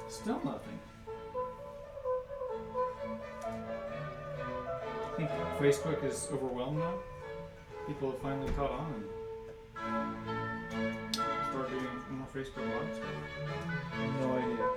Still nothing. I think Facebook is overwhelmed now. People have finally caught on and start doing more Facebook Live stuff. No idea.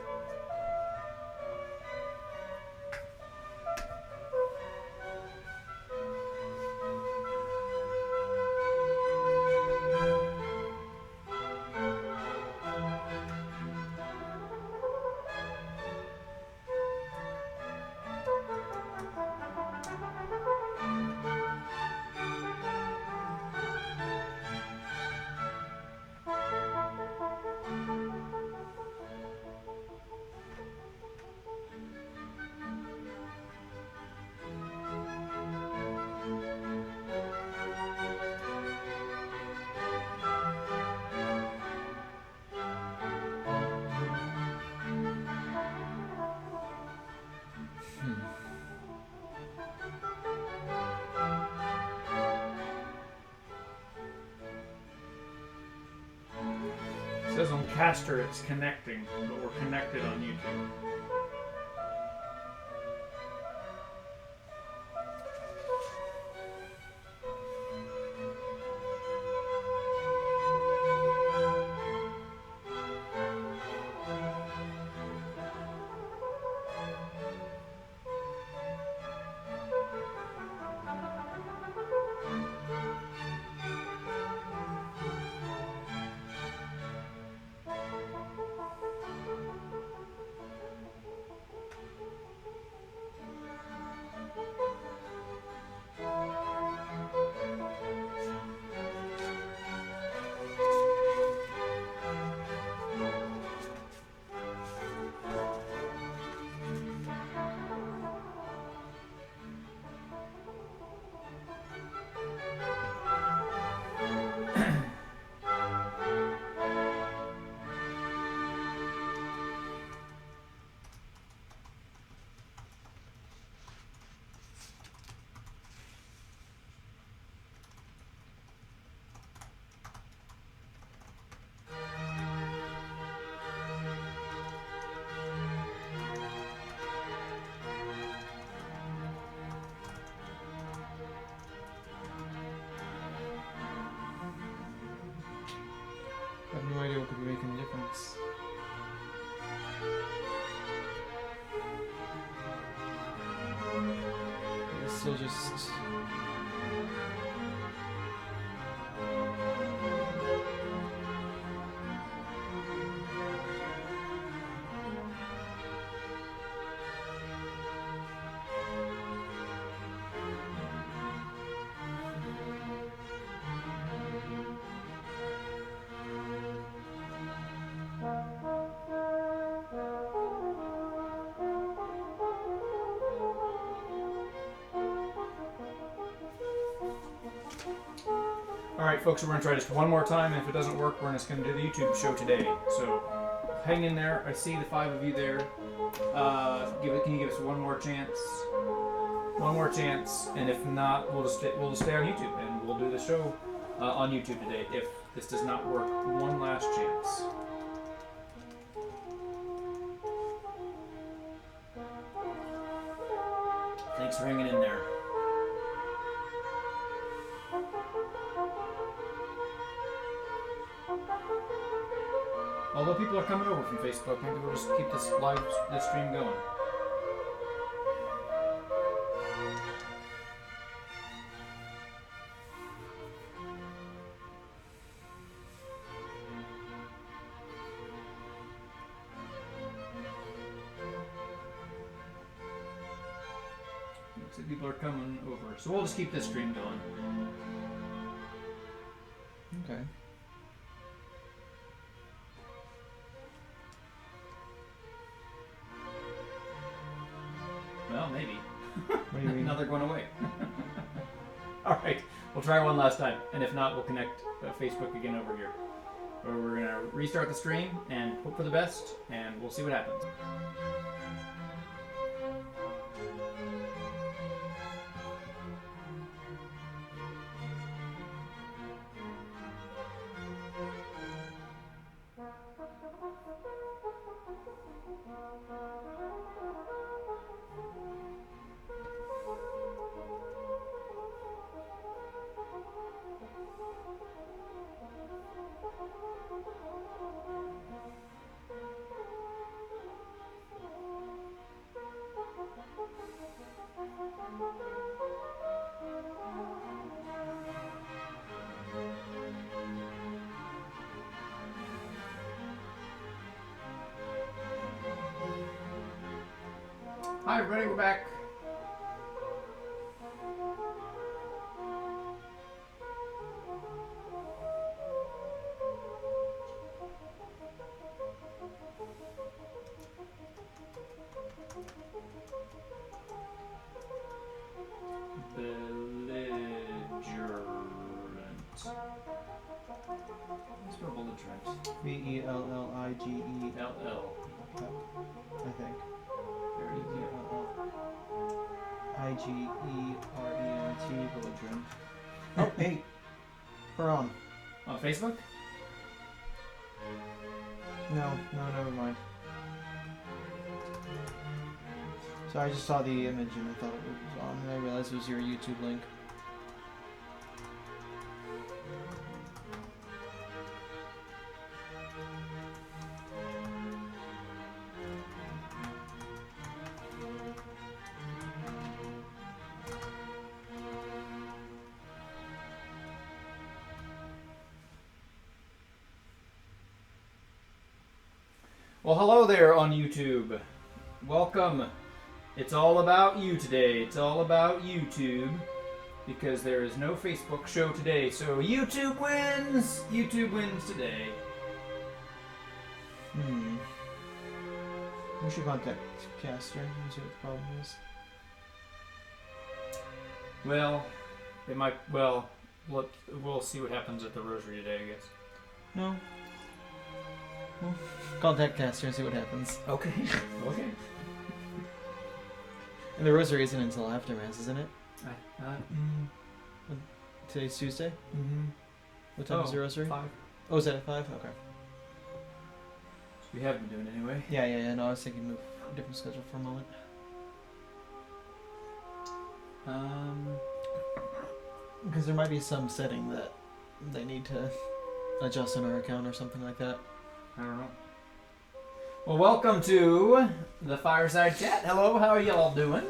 It says on Caster it's connecting, but we're connected on YouTube. I have no idea what could be making a difference. It's still just... Alright folks, we're going to try this one more time, and if it doesn't work, we're just going to do the YouTube show today. So, hang in there. I see the 5 of you there. Can you give us one more chance? One more chance, and if not, we'll just stay on YouTube, and we'll do the show on YouTube today if this does not work. One last chance. Thanks for hanging in there. Although people are coming over from Facebook, maybe we'll just keep this stream going. Looks like people are coming over, so we'll just keep this stream going. Okay. Well, maybe. What do you mean? Now they're going away. Alright, we'll try one last time. And if not, we'll connect Facebook again over here. Or we're going to restart the stream and hope for the best, and we'll see what happens. Hi, everybody, we're back. Belligerent. Spell belligerent. Belligent. LL. I think. There you go. Belligerent. Belligerent. Oh, hey. We're on. On Facebook? No, never mind. So I just saw the image and I thought it was on, and I realized it was your YouTube link. Well, hello there on YouTube. Welcome. It's all about you today. It's all about YouTube because there is no Facebook show today. So YouTube wins. YouTube wins today. We should contact Caster and see what the problem is. Well, it might. Well, we'll see what happens at the Rosary today, I guess. No. Well, contact Caster and see what happens. Okay. Okay. And the Rosary isn't until after Mass, isn't it? Mm-hmm. Today's Tuesday? Mm-hmm. What time is the Rosary? 5. Oh, is that at 5? Okay. We have been doing it anyway. Yeah. No, I was thinking of a different schedule for a moment. Because there might be some setting that they need to adjust on our account or something like that. I don't know. Well, welcome to the Fireside Chat. Hello, how are y'all doing?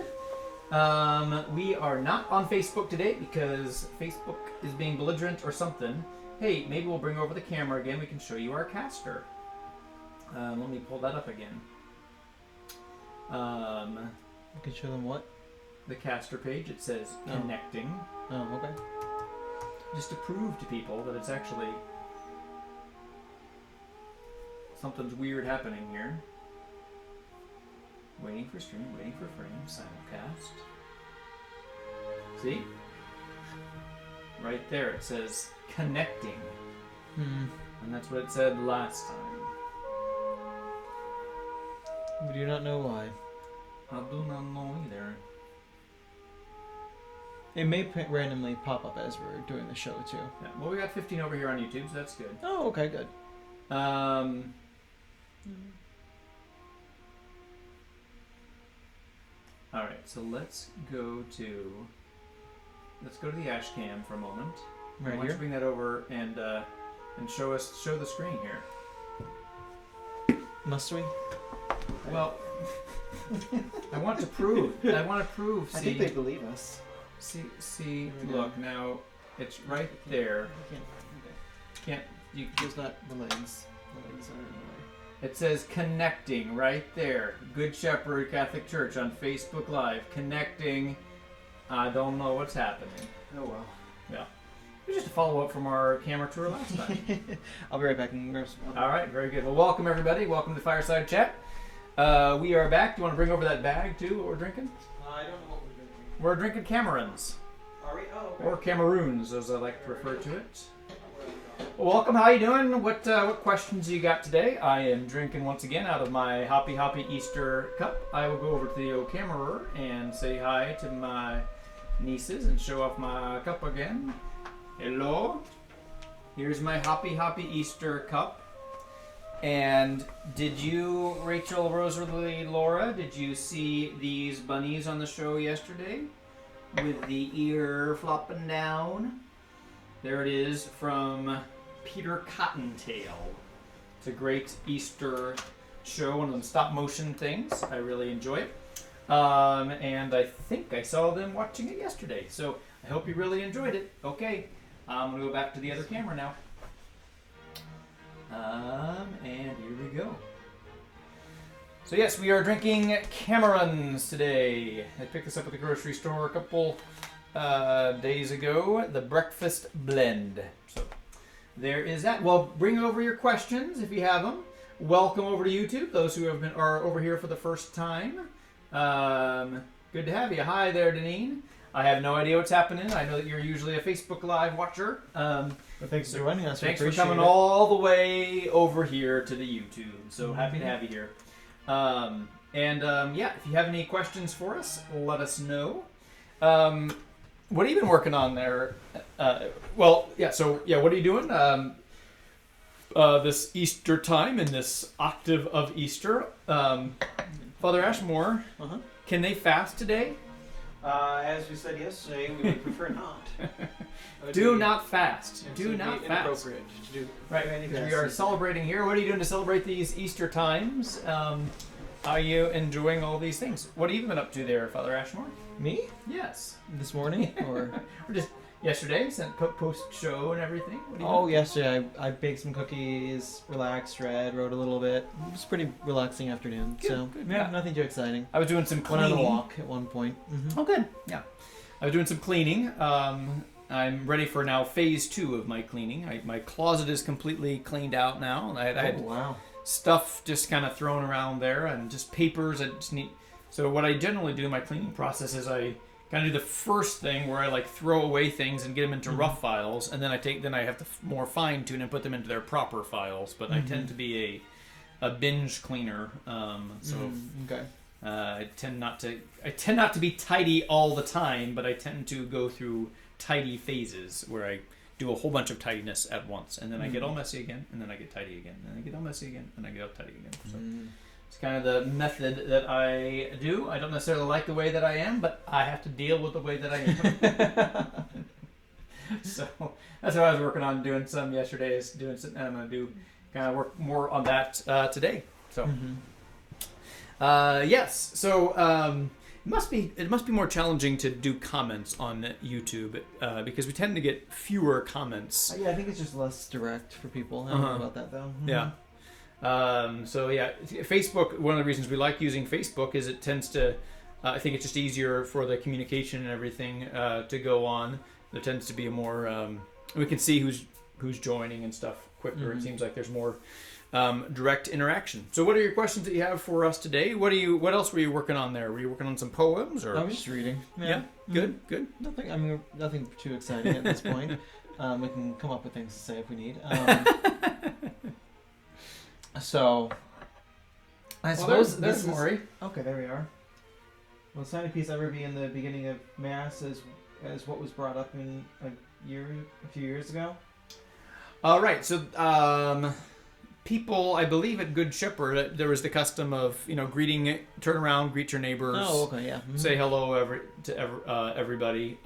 We are not on Facebook today because Facebook is being belligerent or something. Hey, maybe we'll bring over the camera again. We can show you our caster. Let me pull that up again. You can show them what? The caster page. It says connecting. Oh, okay. Just to prove to people that it's actually something's weird happening here. Waiting for stream, waiting for frame, simulcast. See? Right there it says connecting. And that's what it said last time. We do not know why. I do not know either. It may randomly pop up as we're doing the show too. Yeah, well, we got 15 over here on YouTube, so that's good. Oh, okay, good. All right, so let's go to the ash cam for a moment. Right Why don't you here. bring that over and show the screen here. Must we? Well, I want to prove. See, I think they believe us. see. Here we go. Look now, it's right there. Can't you? There's not the legs. The legs are in the way. It says connecting right there. Good Shepherd Catholic Church on Facebook Live. Connecting. I don't know what's happening. Oh well. Yeah. It was just a follow-up from our camera tour last time. I'll be right back and grab some. All right, very good. Well, welcome everybody. Welcome to Fireside Chat. We are back. Do you want to bring over that bag too? What we're drinking? I don't know what we're doing. We're drinking Camerons. Are we? Oh, okay. Or Cameroons, as I like to refer to it. Well, welcome. How you doing? What questions you got today? I am drinking once again out of my Hoppy Easter cup. I will go over to the camera and say hi to my nieces and show off my cup again. Hello. Here's my Hoppy Easter cup. And did you, Rachel, Rosalie, Laura, did you see these bunnies on the show yesterday? With the ear flopping down? There it is from Peter Cottontail. It's a great Easter show, one of them stop motion things. I really enjoy it. And I think I saw them watching it yesterday. So I hope you really enjoyed it. Okay, I'm going to go back to the other camera now. And here we go. So yes, we are drinking Camerons today. I picked this up at the grocery store a couple days ago. The breakfast blend. So there is that. Well, bring over your questions if you have them. Welcome over to YouTube. Those who are over here for the first time. Good to have you. Hi there, Deneen. I have no idea what's happening. I know that you're usually a Facebook Live watcher. Well, thanks for joining us. Thanks for coming all the way over here to the YouTube. So happy to have you here. Yeah, if you have any questions for us, let us know. What have you been working on there? What are you doing? This Easter time in this octave of Easter. Father Ashmore, can they fast today? As we said yesterday, we would prefer not. Do not fast. Do not fast. Inappropriate to do. Right, because we are celebrating here. What are you doing to celebrate these Easter times? Are you enjoying all these things? What have you been up to there, Father Ashmore? Me? Yes. This morning? Or just yesterday, sent post-show and everything? Yesterday I baked some cookies, relaxed, read, wrote a little bit. It was a pretty relaxing afternoon. Good. Yeah. Nothing too exciting. I was doing some cleaning. Went on a walk at one point. Mm-hmm. Oh, good. Yeah. I was doing some cleaning. I'm ready for now phase 2 of my cleaning. My closet is completely cleaned out now. I had stuff just kind of thrown around there and just papers. So what I generally do in my cleaning process is I kind of do the first thing where I throw away things and get them into rough files, and then I have to more fine tune and put them into their proper files. But I tend to be a binge cleaner, I tend not to be tidy all the time, but I tend to go through tidy phases where I do a whole bunch of tidiness at once, and then I get all messy again, and then I get tidy again, and then I get all messy again, and I get all tidy again. So it's kind of the method that I do. I don't necessarily like the way that I am, but I have to deal with the way that I am. So that's what I was working on doing some yesterday. And I'm going to do kind of work more on that today. So yes. So it must be more challenging to do comments on YouTube because we tend to get fewer comments. Yeah, I think it's just less direct for people. I don't know about that though. Yeah. Facebook, one of the reasons we like using Facebook is it tends to, I think it's just easier for the communication and everything to go on. There tends to be a more, we can see who's joining and stuff quicker. It seems like there's more direct interaction. So what are your questions that you have for us today? What else were you working on there? Were you working on some poems? Or? I was just reading. Yeah. Good. Nothing too exciting at this point. We can come up with things to say if we need. So, I suppose there's Maury. Okay, there we are. Will signing piece ever be in the beginning of Mass as what was brought up in a few years ago? Right. So, people, I believe at Good Shepherd, there was the custom of greeting, turn around, greet your neighbors. Oh, okay, yeah. Say hello to everybody.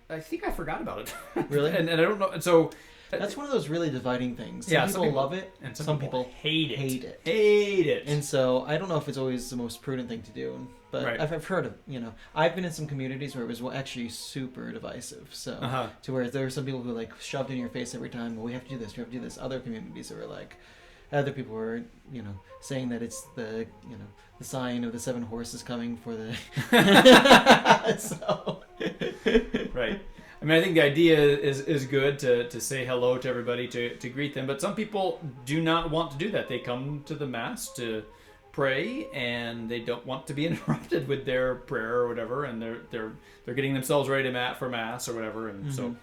I think I forgot about it. Really? and I don't know. And so that's one of those really dividing things. Some people love it, and some people hate it. Hate it. And so I don't know if it's always the most prudent thing to do. But I've heard of, I've been in some communities where it was actually super divisive. So to where there were some people who shoved in your face every time. Well, we have to do this. We have to do this. Other communities that were other people were, saying that it's the, the sign of the 7 horses coming for the. So. Right. I mean, I think the idea is good to say hello to everybody, to greet them. But some people do not want to do that. They come to the Mass to pray, and they don't want to be interrupted with their prayer or whatever, and they're getting themselves ready for Mass or whatever, and so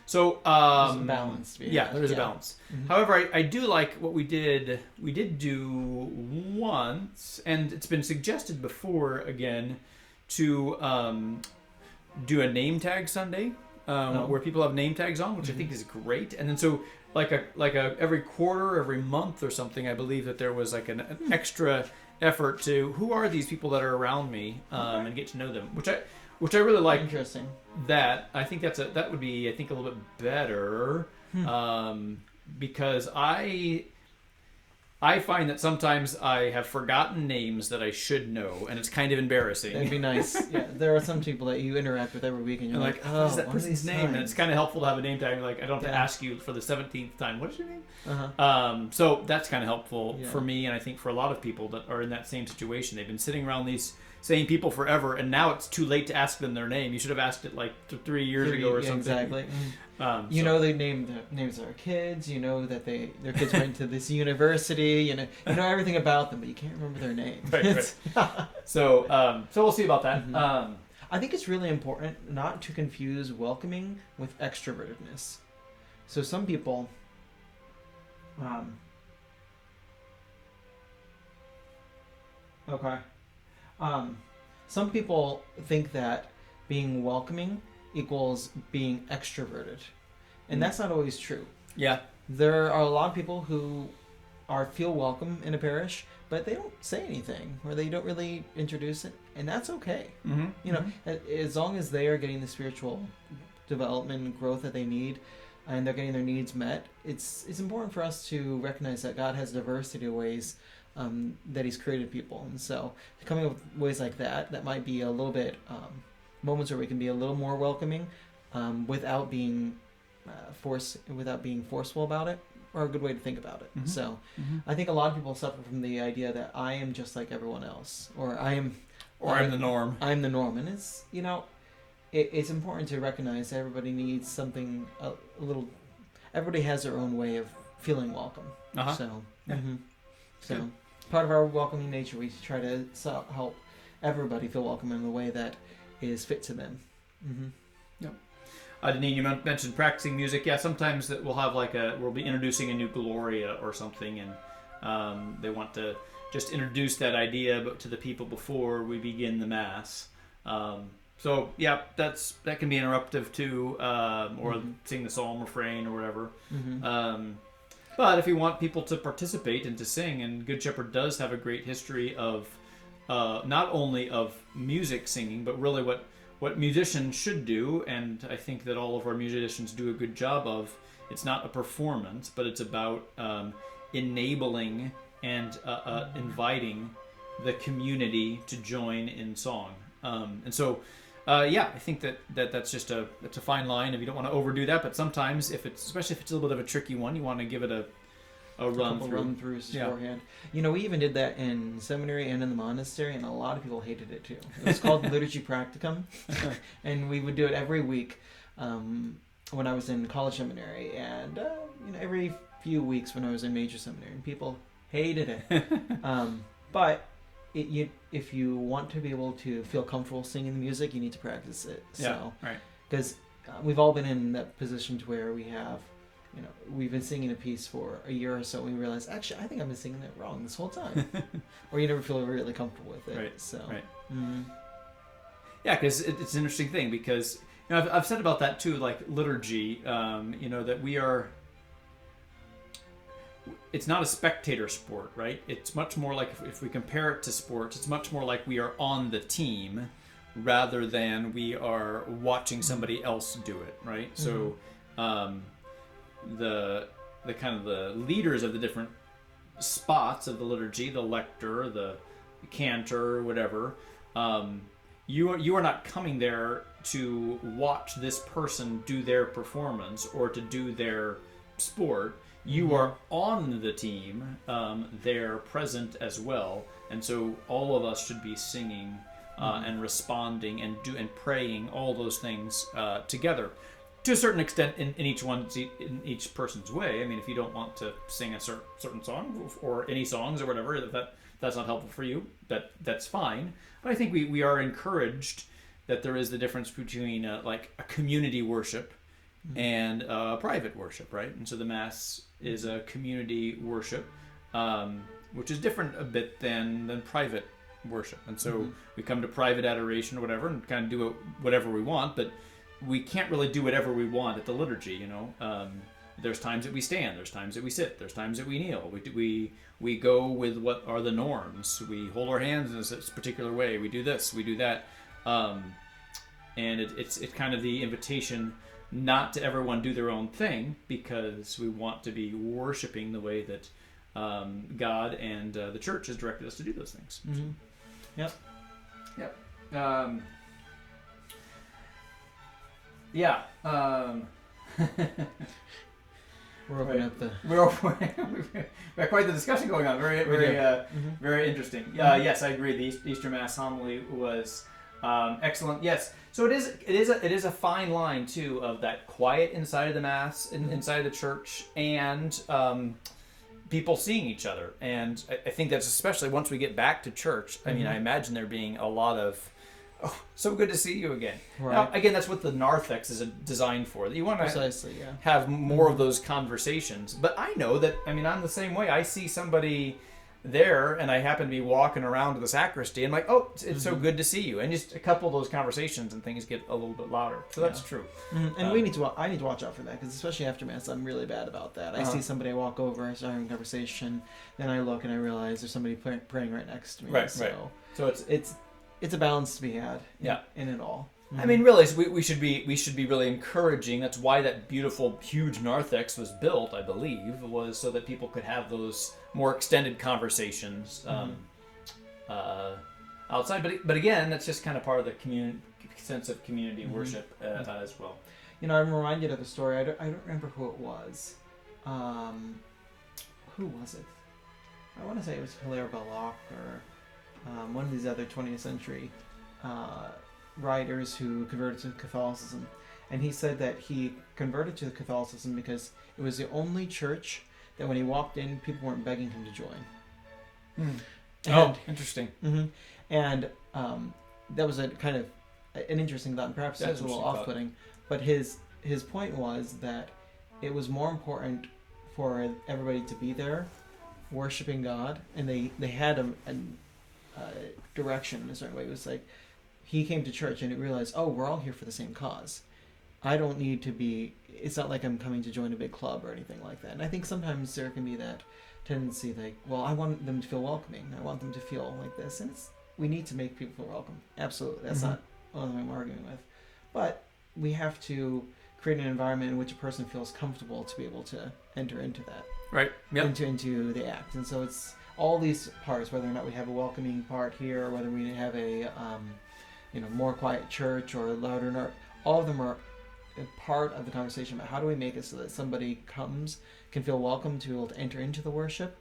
there's a balance. There's a balance. However, I do like what we did. We did do once, and it's been suggested before again to do a name tag Sunday where people have name tags on, which I think is great. And then so like a every quarter, every month or something, I believe that there was an extra effort to who are these people that are around me and get to know them, which I really like. Interesting. That I think that would be a little bit better because I find that sometimes I have forgotten names that I should know, and it's kind of embarrassing. That'd be nice. Yeah, there are some people that you interact with every week, and you're like, oh, what is that person's name? And it's kind of helpful to have a name tag. Like, I don't have to ask you for the 17th time, what is your name? So that's kind of helpful for me, and I think for a lot of people that are in that same situation. They've been sitting around these same people forever, and now it's too late to ask them their name. You should have asked it like 3 years ago or something. Exactly. You know the names of their kids. You know that their kids went to this university. You know everything about them, but you can't remember their name. Right. So we'll see about that. I think it's really important not to confuse welcoming with extrovertedness. So some people, some people think that being welcoming equals being extroverted, and that's not always true. Yeah, there are a lot of people who feel welcome in a parish, but they don't say anything, or they don't really introduce it, and that's okay. You know, as long as they are getting the spiritual development and growth that they need, and they're getting their needs met, it's important for us to recognize that God has diversity of ways that He's created people, and so coming up with ways like that might be a little bit moments where we can be a little more welcoming, without being forceful about it, are a good way to think about it. So I think a lot of people suffer from the idea that I am just like everyone else, or I'm the norm. I'm the norm, and it's it's important to recognize that everybody needs something a little. Everybody has their own way of feeling welcome. So part of our welcoming nature, we try to help everybody feel welcome in the way that is fit to them. Yep. Deneen, you mentioned practicing music. Yeah, sometimes that we'll have we'll be introducing a new Gloria or something, and they want to just introduce that idea to the people before we begin the Mass. So yeah, that can be interruptive too, or sing the psalm refrain or whatever. But if you want people to participate and to sing, and Good Shepherd does have a great history of not only of music singing, but really what musicians should do, and I think that all of our musicians do a good job of. It's not a performance, but it's about enabling and inviting the community to join in song. And so, I think that's just that's a fine line if you don't want to overdo that. But sometimes, especially if it's a little bit of a tricky one, you want to give it a run throughs beforehand. You know, we even did that in seminary and in the monastery, and a lot of people hated it too. It was called Liturgy Practicum, and we would do it every week when I was in college seminary, and every few weeks when I was in major seminary, and people hated it. But if you want to be able to feel comfortable singing the music, you need to practice it. Because we've all been in that position to where we've been singing a piece for a year or so, and we realize, actually, I think I've been singing it wrong this whole time. Or you never feel really comfortable with it. Right. So. Right. Yeah, because it's an interesting thing, because I've said about that too, like liturgy, that we are. It's not a spectator sport, right? It's much more like, if we compare it to sports, it's much more like we are on the team rather than we are watching somebody else do it, right? So the kind of the leaders of the different spots of the liturgy, the lector, the cantor, whatever, you are not coming there to watch this person do their performance or to do their sport. You are on the team. They're present as well, and so all of us should be singing and responding and praying, all those things together, to a certain extent in each person's way. I mean, if you don't want to sing a certain song or any songs or whatever, that's not helpful for you, that's fine. But I think we are encouraged that there is the difference between a community worship and private worship, right? And so the Mass is a community worship, which is different a bit than private worship. And so we come to private adoration or whatever and kind of do whatever we want, but we can't really do whatever we want at the liturgy, There's times that we stand, there's times that we sit, there's times that we kneel. We go with what are the norms. We hold our hands in this particular way. We do this, we do that. And it's kind of the invitation not to everyone do their own thing, because we want to be worshiping the way that God and the church has directed us to do those things. Mm-hmm. Yep. Yep. Yeah. We're opening up the. We've got quite the discussion going on. Very interesting. Yes, I agree. The Easter Mass homily was excellent. Yes. So it is a fine line too of that quiet inside of the Mass, inside of the church, and people seeing each other. And I think that's especially once we get back to church. I mean, I imagine there being a lot of, oh, so good to see you again. Right. Now, again, that's what the narthex is designed for. That you want to have more of those conversations. But I know that, I mean, I'm the same way. I see somebody there, and I happen to be walking around to the sacristy, and I'm like, oh, it's so good to see you. And just a couple of those conversations and things get a little bit louder. So that's true. And I need to watch out for that, because especially after Mass, I'm really bad about that. I see somebody, I walk over, I start having a conversation, then I look and I realize there's somebody praying right next to me. Right. So it's a balance to be had in it all. I mean, really, we should be really encouraging. That's why that beautiful, huge narthex was built, I believe, was so that people could have those more extended conversations outside. But again, that's just kind of part of the sense of community worship as well. You know, I'm reminded of a story. I don't remember who it was. Who was it? I want to say it was Hilaire Belloc or one of these other 20th century writers who converted to Catholicism. And he said that he converted to Catholicism because it was the only church that when he walked in, people weren't begging him to join. Oh, interesting. And that was a kind of an interesting thought, and perhaps it was a little off-putting. But his point was that it was more important for everybody to be there, worshiping God, and they had a direction in a certain way. It was like he came to church and he realized, oh, we're all here for the same cause. I don't need to be. It's not like I'm coming to join a big club or anything like that. And I think sometimes there can be that tendency, like, well, I want them to feel welcoming. I want them to feel like this, and we need to make people feel welcome. Absolutely, that's not what I'm arguing with. But we have to create an environment in which a person feels comfortable to be able to enter into that. Right. Yep. Into the act. And so it's all these parts, whether or not we have a welcoming part here, or whether we have a more quiet church or louder, all of them are a part of the conversation about how do we make it so that somebody can feel welcome to be able to enter into the worship,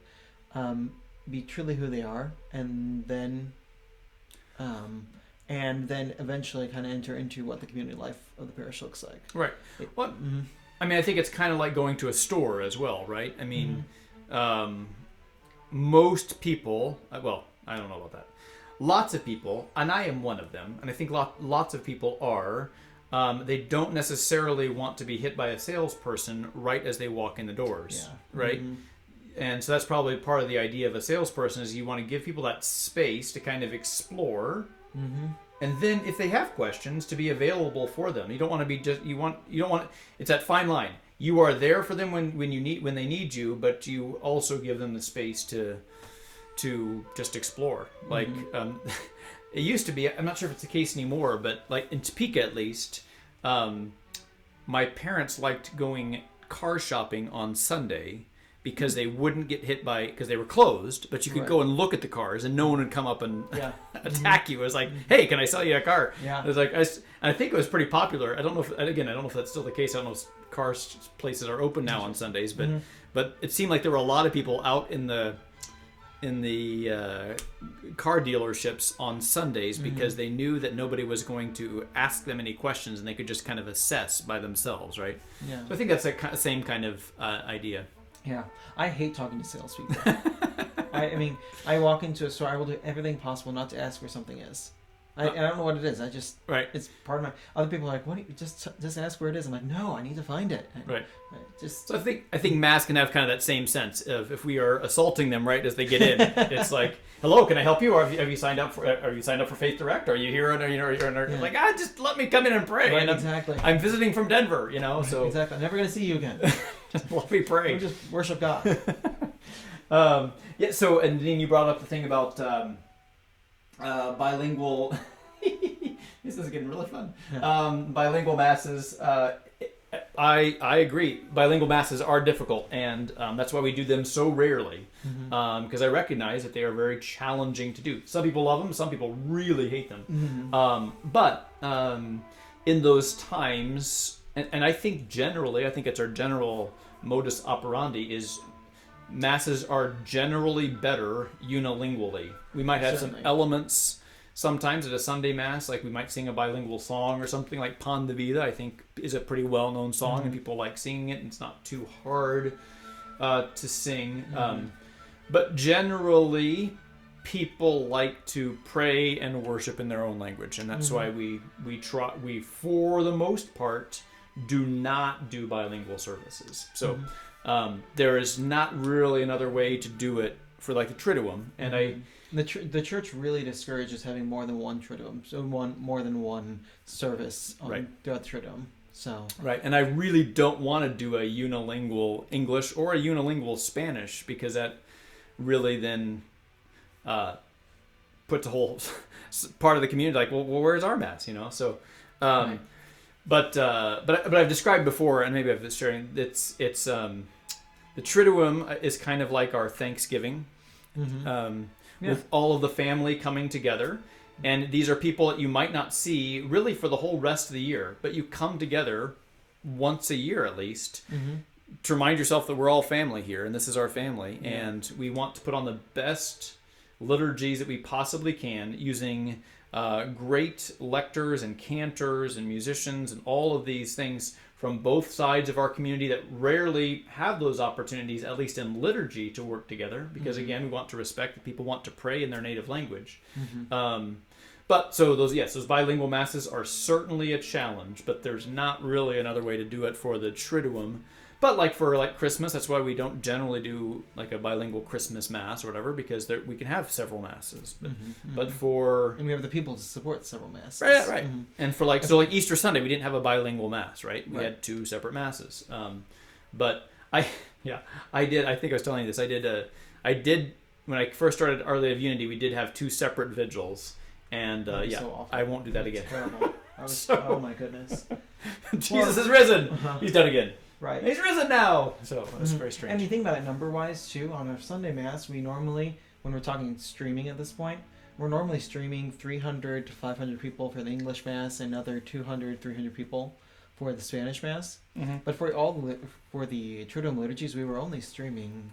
be truly who they are, and then eventually kind of enter into what the community life of the parish looks like. Right. I mean, I think it's kind of like going to a store as well, right? I mean, most people, well, I don't know about that. Lots of people, and I am one of them, and I think lots of people are, they don't necessarily want to be hit by a salesperson right as they walk in the doors, right? And so that's probably part of the idea of a salesperson is you want to give people that space to kind of explore, and then if they have questions, to be available for them. You don't want to be it's that fine line. You are there for them when they need you, but you also give them the space to just explore. Like it used to be, I'm not sure if it's the case anymore, but like in Topeka at least, my parents liked going car shopping on Sunday because they wouldn't get hit because they were closed, but you could go and look at the cars and no one would come up and attack you. It was like, hey, can I sell you a car? It was like, I think it was pretty popular. I don't know if that's still the case. I don't know if places are open now on Sundays, but it seemed like there were a lot of people out in the car dealerships on Sundays because they knew that nobody was going to ask them any questions and they could just kind of assess by themselves, right? Yeah. So I think that's the same kind of idea. Yeah. I hate talking to salespeople. I mean, I walk into a store, I will do everything possible not to ask where something is. I don't know what it is. I just it's part of my. Other people are like, "What? Just ask where it is." I'm like, "No, I need to find it." So I think Mass can have kind of that same sense of if we are assaulting them right as they get in, it's like, "Hello, can I help you? Or have you signed up for? Are you signed up for Faith Direct? Are you here? And like, just let me come in and pray." Right, and exactly. I'm visiting from Denver, So exactly. I'm never going to see you again. Just let me pray. We'll just worship God. So and then you brought up the thing about. Bilingual. This is getting really fun. Bilingual masses. I agree. Bilingual masses are difficult, and that's why we do them so rarely. Because I recognize that they are very challenging to do. Some people love them, some people really hate them. But in those times, and I think generally, I think it's our general modus operandi is masses are generally better unilingually. We might have some elements. Sometimes at a Sunday Mass, like we might sing a bilingual song or something like Pan de Vida, I think is a pretty well-known song and people like singing it and it's not too hard to sing. But generally, people like to pray and worship in their own language. And that's why we for the most part, do not do bilingual services. So there is not really another way to do it for like the Triduum. And The church really discourages having more than one Triduum, so more than one service throughout the Triduum. So right, and I really don't want to do a unilingual English or a unilingual Spanish because that really then puts a whole part of the community like, well, where's our mass? So, but I've described before, and maybe I've been sharing. It's the Triduum is kind of like our Thanksgiving. With all of the family coming together. And these are people that you might not see really for the whole rest of the year, but you come together once a year at least to remind yourself that we're all family here and this is our family. And we want to put on the best liturgies that we possibly can using great lectors and cantors and musicians and all of these things from both sides of our community that rarely have those opportunities, at least in liturgy, to work together. Because again, we want to respect that people want to pray in their native language. But so those bilingual masses are certainly a challenge, but there's not really another way to do it for the Triduum. But like for like Christmas, that's why we don't generally do like a bilingual Christmas Mass or whatever, because we can have several masses. But and we have the people to support several masses. Right. And for like Easter Sunday, we didn't have a bilingual Mass, right? We had two separate masses. But I did. I think I was telling you this. I did when I first started Our Lady of Unity. We did have two separate vigils, and so I won't do that again. Terrible. Oh my goodness. Jesus is risen. He's done again. Right. He's risen now. So it's very strange. And you think about it number-wise, too, on our Sunday Mass, we normally, when we're talking streaming at this point, we're normally streaming 300 to 500 people for the English Mass and another 200, 300 people for the Spanish Mass. But for the Triduum liturgies, we were only streaming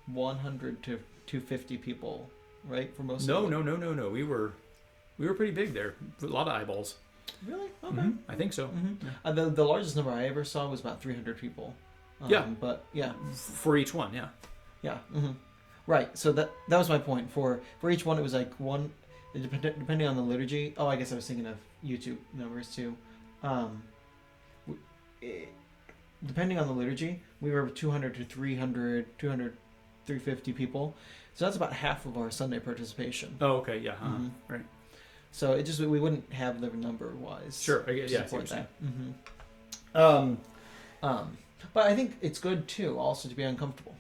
100 to 250 people, right? For most of them. No. We were pretty big there. A lot of eyeballs. Really? Okay. I think so. The largest number I ever saw was about 300 people. But yeah. For each one, Yeah. Right. So that was my point. For each one, it was like one, depending on the liturgy. Oh, I guess I was thinking of YouTube numbers too. Depending on the liturgy, we were 200 to 300, 200, 350 people. So that's about half of our Sunday participation. Oh, okay. Yeah. Right. So it just we wouldn't have the number wise. Sure, I guess, support that. But I think it's good too, also to be uncomfortable.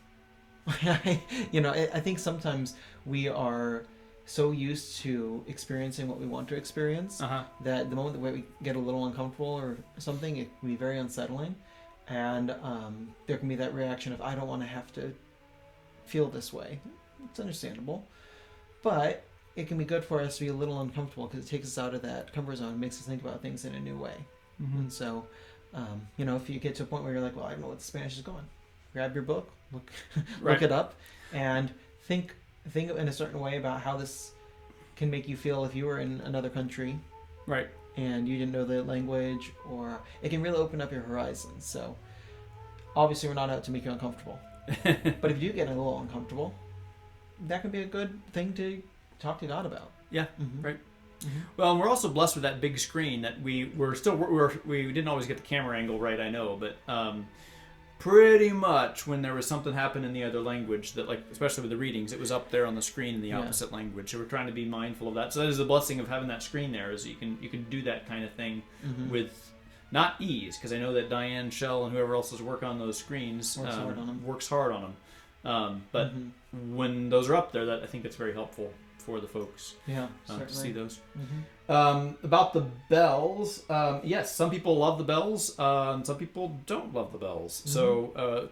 I think sometimes we are so used to experiencing what we want to experience that the moment that we get a little uncomfortable or something, it can be very unsettling, and there can be that reaction of I don't want to have to feel this way. It's understandable, but it can be good for us to be a little uncomfortable because it takes us out of that comfort zone and makes us think about things in a new way. And so, if you get to a point where you're like, well, I don't know what the Spanish is going, grab your book, look it up, and think in a certain way about how this can make you feel if you were in another country, right? And you didn't know the language, or it can really open up your horizons. So, obviously, we're not out to make you uncomfortable, but if you do get a little uncomfortable, that could be a good thing to talk to God about. Yeah, right. Well, and we're also blessed with that big screen that we didn't always get the camera angle right, I know, but pretty much when there was something happen in the other language that, like, especially with the readings, it was up there on the screen in the opposite language. So we're trying to be mindful of that. So that is the blessing of having that screen there, is you can do that kind of thing with not ease, because I know that Diane Shell and whoever else is working on those screens works hard on them. But when those are up there, I think that's very helpful for the folks. Yeah, to see those. Mm-hmm. About the bells, yes, some people love the bells, and some people don't love the bells. Mm-hmm. So,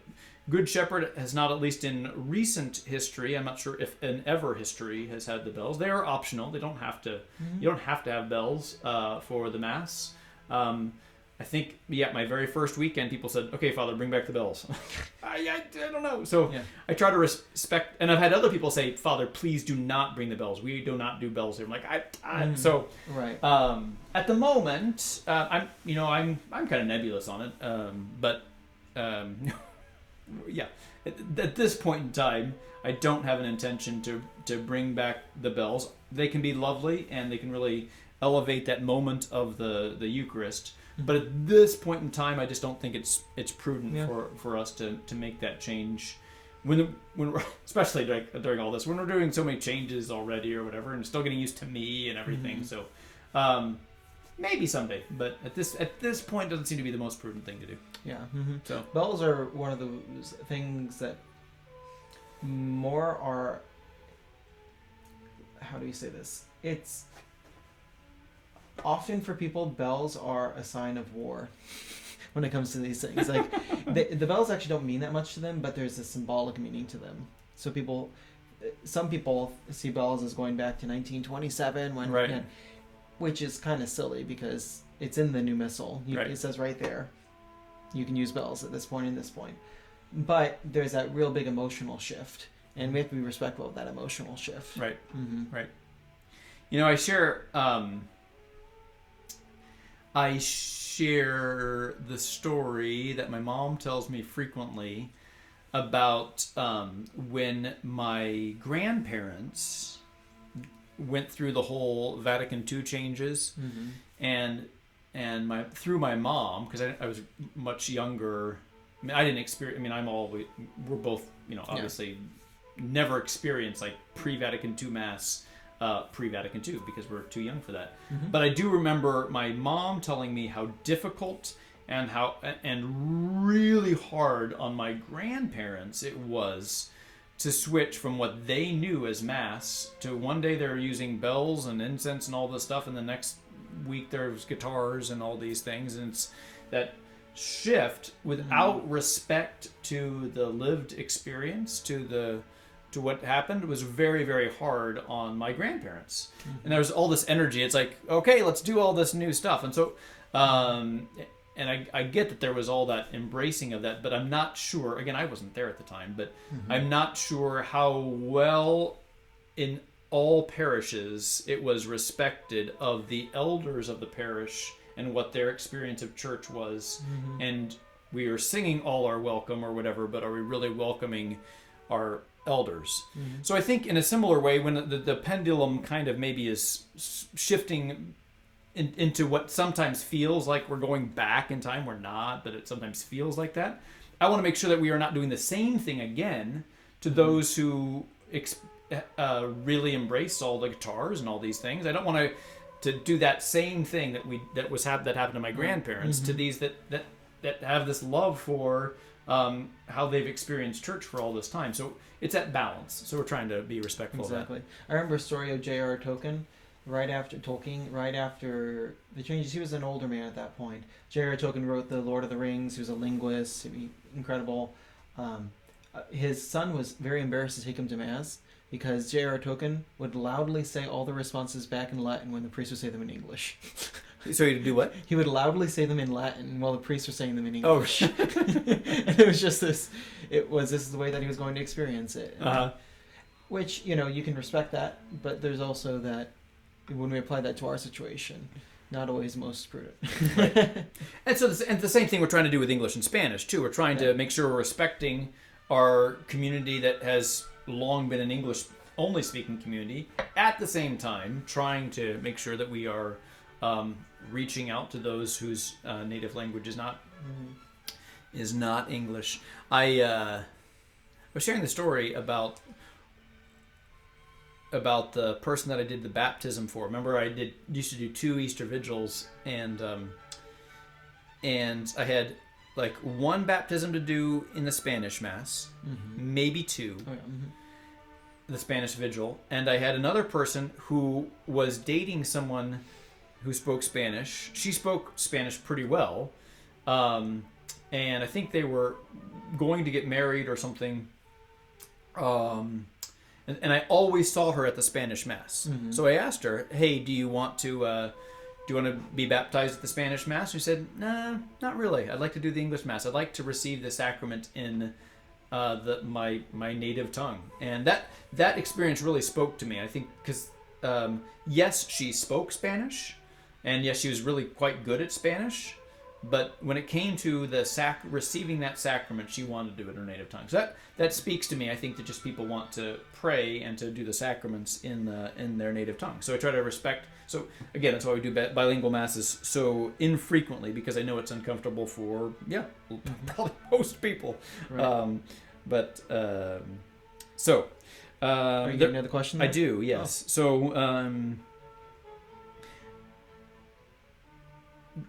Good Shepherd has not, at least in recent history, I'm not sure if in ever history has had the bells. They are optional. They don't have to. Mm-hmm. You don't have to have bells for the Mass. I think, my very first weekend, people said, "Okay, Father, bring back the bells." I don't know. So I try to respect, and I've had other people say, "Father, please do not bring the bells. We do not do bells here." I'm like, so right. At the moment, I'm kind of nebulous on it, but at this point in time, I don't have an intention to bring back the bells. They can be lovely, and they can really elevate that moment of the Eucharist. But at this point in time, I just don't think it's prudent for us to make that change. When we're, especially during all this, when we're doing so many changes already or whatever, and still getting used to me and everything. Mm-hmm. So maybe someday, but at this point, doesn't seem to be the most prudent thing to do. Yeah. Mm-hmm. So bells are one of those things that more are. How do you say this? It's. Often for people, bells are a sign of war when it comes to these things. Like the bells actually don't mean that much to them, but there's a symbolic meaning to them. So some people see bells as going back to 1927 when, which is kind of silly because it's in the new missal. It says right there, you can use bells at this point and this point. But there's that real big emotional shift, and we have to be respectful of that emotional shift. Right. Mm-hmm. Right. I share the story that my mom tells me frequently about when my grandparents went through the whole Vatican II changes, mm-hmm. and through my mom, because I was much younger. I mean, I didn't experience. I mean, we're both obviously never experienced like pre-Vatican II Mass. Pre-Vatican II, because we're too young for that. Mm-hmm. But I do remember my mom telling me how difficult and really hard on my grandparents it was to switch from what they knew as Mass to one day they're using bells and incense and all this stuff, and the next week there's guitars and all these things, and it's that shift without respect to the lived experience, to what happened, was very, very hard on my grandparents. Mm-hmm. And there was all this energy. It's like, okay, let's do all this new stuff. And so, and I get that there was all that embracing of that, but I'm not sure, again, I wasn't there at the time, but mm-hmm. I'm not sure how well in all parishes it was respected of the elders of the parish and what their experience of church was. Mm-hmm. And we are singing all our welcome or whatever, but are we really welcoming our elders? Mm-hmm. So I think in a similar way, when the pendulum kind of maybe is shifting into what sometimes feels like we're going back in time, we're not, but it sometimes feels like that. I want to make sure that we are not doing the same thing again to those who really embrace all the guitars and all these things. I don't want to do that same thing that happened to my grandparents, mm-hmm. to these that have this love for how they've experienced church for all this time. So it's at balance. So we're trying to be respectful of that. Exactly. I remember a story of J.R.R. Tolkien, right after the changes. He was an older man at that point. J.R.R. Tolkien wrote The Lord of the Rings. He was a linguist. Incredible. His son was very embarrassed to take him to Mass because J.R.R. Tolkien would loudly say all the responses back in Latin when the priest would say them in English. So he'd do what? He would loudly say them in Latin while the priests were saying them in English. Oh, and it was just this. This is the way that he was going to experience it. Uh-huh. Which, you can respect that, but there's also that when we apply that to our situation, not always most prudent. Right. And so the same thing we're trying to do with English and Spanish too. We're trying to make sure we're respecting our community that has long been an English only speaking community, at the same time trying to make sure that we are reaching out to those whose native language is not English. I was sharing the story about the person that I did the baptism for. Remember, I used to do 2 Easter vigils, and I had like 1 baptism to do in the Spanish Mass, mm-hmm. maybe 2. Oh, yeah. Mm-hmm. the Spanish Vigil, and I had another person who was dating someone who spoke Spanish. She spoke Spanish pretty well, and I think they were going to get married or something. And I always saw her at the Spanish Mass. Mm-hmm. So I asked her, "Hey, do you want to be baptized at the Spanish Mass?" She said, "Nah, not really. I'd like to do the English Mass. I'd like to receive the sacrament in my native tongue." And that experience really spoke to me. I think because yes, she spoke Spanish, and yes, she was really quite good at Spanish. But when it came to the receiving that sacrament, she wanted to do it in her native tongue. So that speaks to me. I think that just people want to pray and to do the sacraments in their native tongue. So I try to respect. So again, that's why we do bilingual masses so infrequently, because I know it's uncomfortable for probably most people. Right. Are you getting another question? I do. Yes. Oh. So.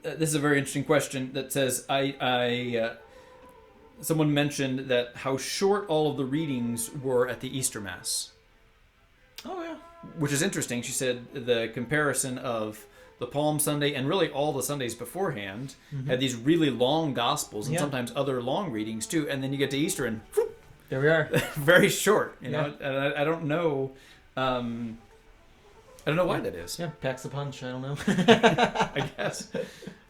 This is a very interesting question that says, someone mentioned that how short all of the readings were at the Easter Mass. Oh, yeah. Which is interesting. She said the comparison of the Palm Sunday and really all the Sundays beforehand had these really long Gospels and sometimes other long readings too. And then you get to Easter and whoop, there we are. Very short. You know, and I don't know. I don't know why that is. Yeah, packs a punch. I don't know. I guess.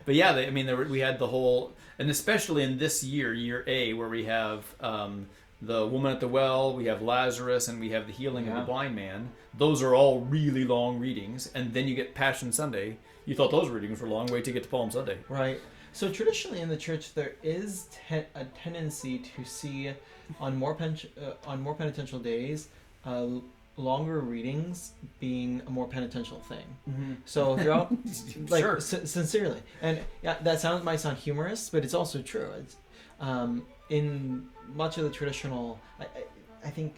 But yeah, we had the whole, and especially in this year A, where we have the woman at the well, we have Lazarus, and we have the healing of the blind man. Those are all really long readings. And then you get Passion Sunday. You thought those readings were long. Wait to get to Palm Sunday. Right. So traditionally in the church, there is a tendency to see on more penitential days, longer readings being a more penitential thing. Mm-hmm. So throughout, like sure. Sincerely, and that might sound humorous, but it's also true. It's in much of the traditional. I think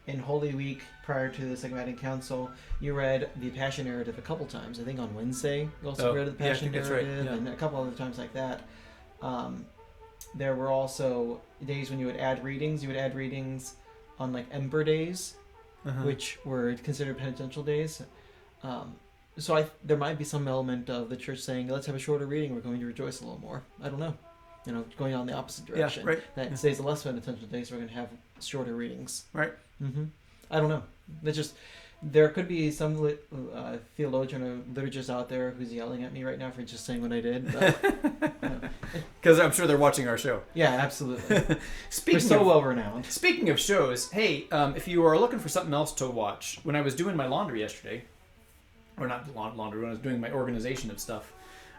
in Holy Week prior to the Second Vatican Council, you read the Passion narrative a couple times. I think on Wednesday you also read the Passion narrative, and a couple other times like that. There were also days when you would add readings. You would add readings on like Ember days. Which were considered penitential days. So there might be some element of the church saying, let's have a shorter reading, we're going to rejoice a little more. I don't know. Going on the opposite direction. Yeah, right. That stays a less penitential day, so we're going to have shorter readings. Right. Mm-hmm. I don't know. There could be some theologian or liturgist out there who's yelling at me right now for just saying what I did. Because I'm sure they're watching our show. Yeah, absolutely. We're so well renowned. Speaking of shows, hey, if you are looking for something else to watch, when I was doing my laundry yesterday, or not laundry, when I was doing my organization of stuff,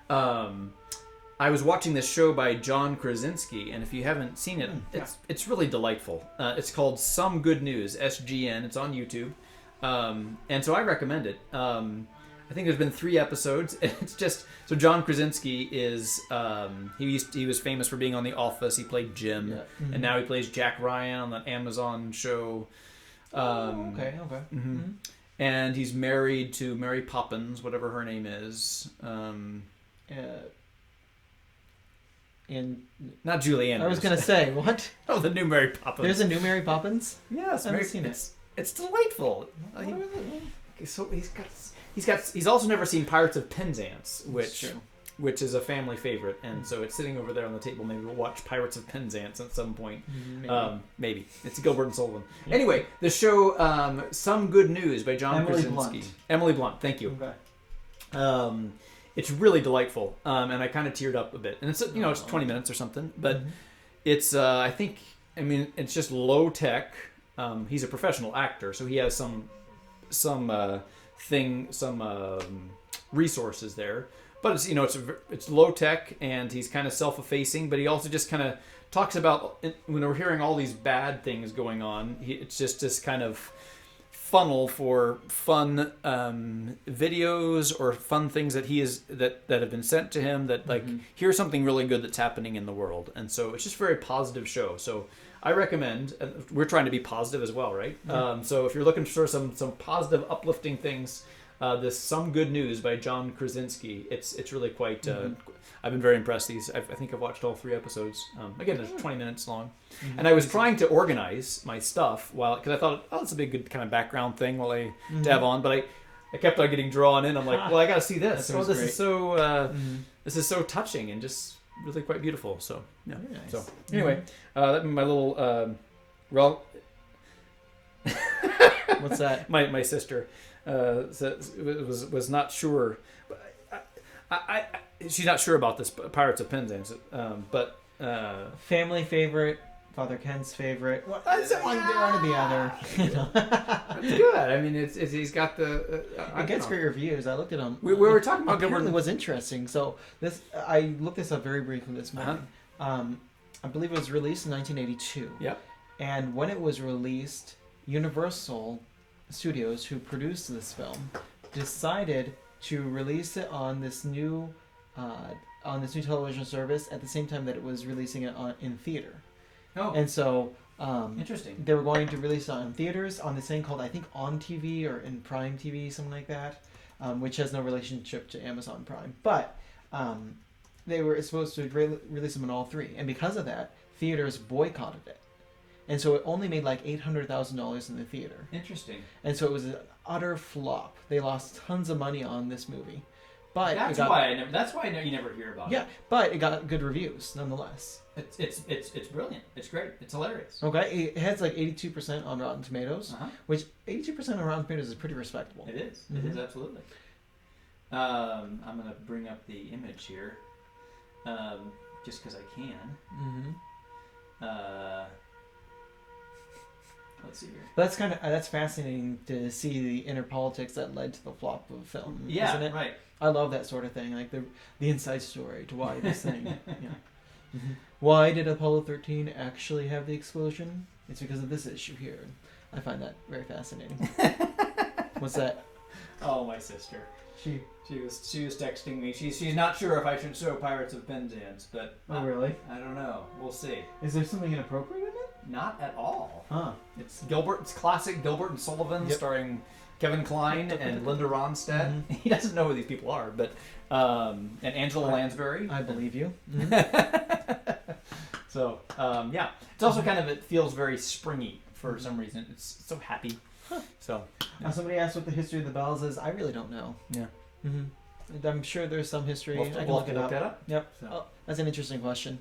I was watching this show by John Krasinski, and if you haven't seen it, it's really delightful. It's called Some Good News, SGN. It's on YouTube. And so I recommend it. I think there's been 3 episodes. It's just so John Krasinski is he was famous for being on The Office. He played Jim, and now he plays Jack Ryan on the Amazon show. Okay. Mm-hmm. And he's married to Mary Poppins, whatever her name is. And not Julie Andrews. I was gonna say what? Oh, the new Mary Poppins. There's a new Mary Poppins. Yes, I haven't seen it. It's delightful. So he's also never seen Pirates of Penzance, which is a family favorite, and so it's sitting over there on the table. Maybe we'll watch Pirates of Penzance at some point. Maybe it's Gilbert and Sullivan. Yeah. Anyway, the show Some Good News by John Krasinski. Emily Blunt. Thank you. Okay. It's really delightful, and I kind of teared up a bit. And it's it's 20 minutes or something, but it's it's just low tech. He's a professional actor, so he has some resources there. But it's low tech, and he's kind of self-effacing. But he also just kind of talks about when we're hearing all these bad things going on. It's just this kind of funnel for fun videos or fun things that that have been sent to him. That here's something really good that's happening in the world, and so it's just a very positive show. So I recommend. We're trying to be positive as well, right? Yeah. So if you're looking for some positive, uplifting things, this Some Good News by John Krasinski. It's really quite. I've been very impressed. I think I've watched all 3 episodes. Again, they're 20 minutes long, and I was trying to organize my stuff because I thought, oh, this would be a good kind of background thing while I to have on, but I kept on getting drawn in. I'm like, well, I got to see this. Oh, this is so this is so touching and just really quite beautiful. So yeah. Nice. So anyway, that my little What's that? My sister was not sure. She's not sure about this Pirates of Penzance, but family favorite. Father Ken's favorite. One or the other. It's good. I mean, he's got the. It gets great reviews. I looked at them. We were talking about. Apparently, was interesting. So I looked this up very briefly this morning. I believe it was released in 1982. Yep. And when it was released, Universal Studios, who produced this film, decided to release it on this new television service at the same time that it was releasing it in theater. Oh. And so interesting. They were going to release it on theaters on this thing called, I think, On TV or in Prime TV, something like that, which has no relationship to Amazon Prime. But they were supposed to release them in all 3, and because of that, theaters boycotted it. And so it only made like $800,000 in the theater. Interesting. And so it was an utter flop. They lost tons of money on this movie. But that's why I know you never hear about it. Yeah, but it got good reviews nonetheless. It's brilliant. It's great. It's hilarious. Okay, it has like 82% on Rotten Tomatoes, which 82% on Rotten Tomatoes is pretty respectable. It is. Mm-hmm. It is absolutely. I'm gonna bring up the image here, just because I can. Mm-hmm. Let's see here. That's fascinating to see the inner politics that led to the flop of the film. Yeah, isn't it? Right. I love that sort of thing, like the inside story to why this thing. Yeah. Mm-hmm. Why did Apollo 13 actually have the explosion? It's because of this issue here. I find that very fascinating. What's that? Oh, my sister. She was texting me. She's not sure if I should show Pirates of Penzance, but oh really? I don't know. We'll see. Is there something inappropriate in it? Not at all. Huh? It's classic Gilbert and Sullivan, starring Kevin Kline and Linda Ronstadt. Mm-hmm. He doesn't know who these people are, but and Angela Lansbury. I believe you. Mm-hmm. So yeah, it's also it feels very springy for some reason. It's so happy. Huh. So somebody asked what the history of the bells is. I really don't know. Yeah. Mm-hmm. I'm sure there's some history. I can look that up. Yep. So. Oh, that's an interesting question.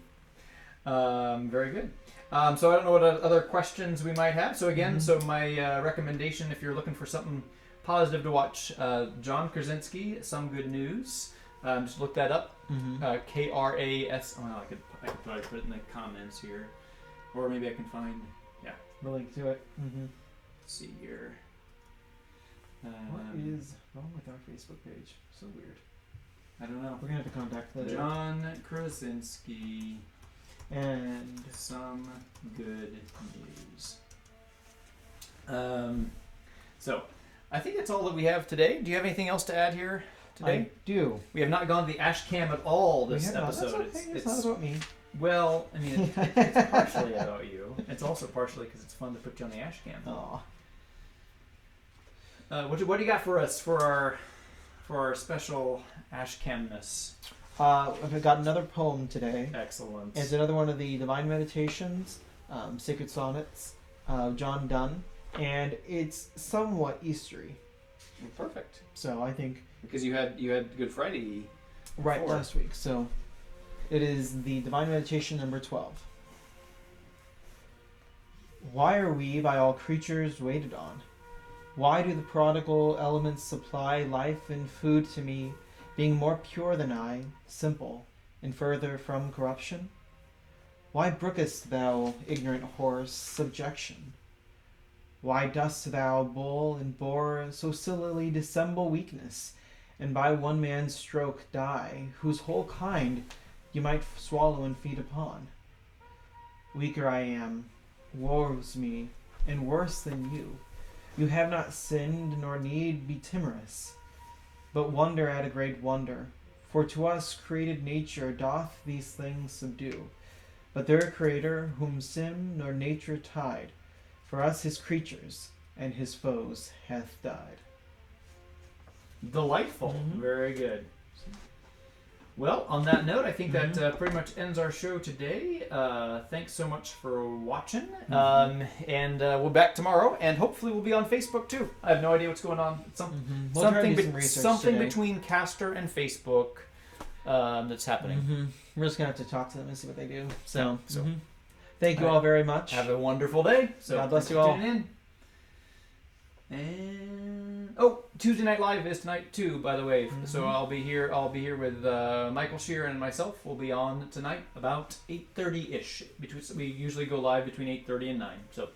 Very good. So I don't know what other questions we might have. So again, so my recommendation, if you're looking for something positive to watch, John Krasinski, Some Good News. Just look that up. KRAS. Oh, no, I could probably put it in the comments here, or maybe I can find the link to it. Let's see here. What is wrong with our Facebook page? So weird. I don't know. We're gonna have to contact the John Krasinski. And Some Good News. So, I think that's all that we have today. Do you have anything else to add here today? I do. We have not gone to the ash cam at all this episode. That's okay. It's not about me. Well, I mean, it's partially about you. It's also partially because it's fun to put you on the ash cam. Aw. What do you got for us for our special ash camness? I've got another poem today. Excellent. It's another one of the Divine Meditations, Sacred Sonnets, John Donne, and it's somewhat Eastery. Perfect. So I think because you had Good Friday right last week. So it is the Divine Meditation number 12. Why are we by all creatures waited on? Why do the prodigal elements supply life and food to me, being more pure than I, simple, and further from corruption? Why brookest thou, ignorant horse, subjection? Why dost thou, bull and boar, so sillily dissemble weakness, and by one man's stroke die, whose whole kind you might swallow and feed upon? Weaker I am, woe's me, and worse than you. You have not sinned, nor need be timorous, but wonder at a great wonder. For to us created nature doth these things subdue, but their Creator, whom sin nor nature tied, for us his creatures and his foes hath died. Delightful. Very good. Well, on that note, I think that pretty much ends our show today. Thanks so much for watching. And we'll be back tomorrow, and hopefully we'll be on Facebook too. I have no idea what's going on. Something between Caster and Facebook that's happening. We're just going to have to talk to them and see what they do. So thank you all very much. Have a wonderful day. So God bless you all. Tuning in. And Tuesday Night Live is tonight too, by the way. So I'll be here with Michael Sheeran and myself. We'll be on tonight about 8:30 ish. We usually go live between 8:30 and 9. So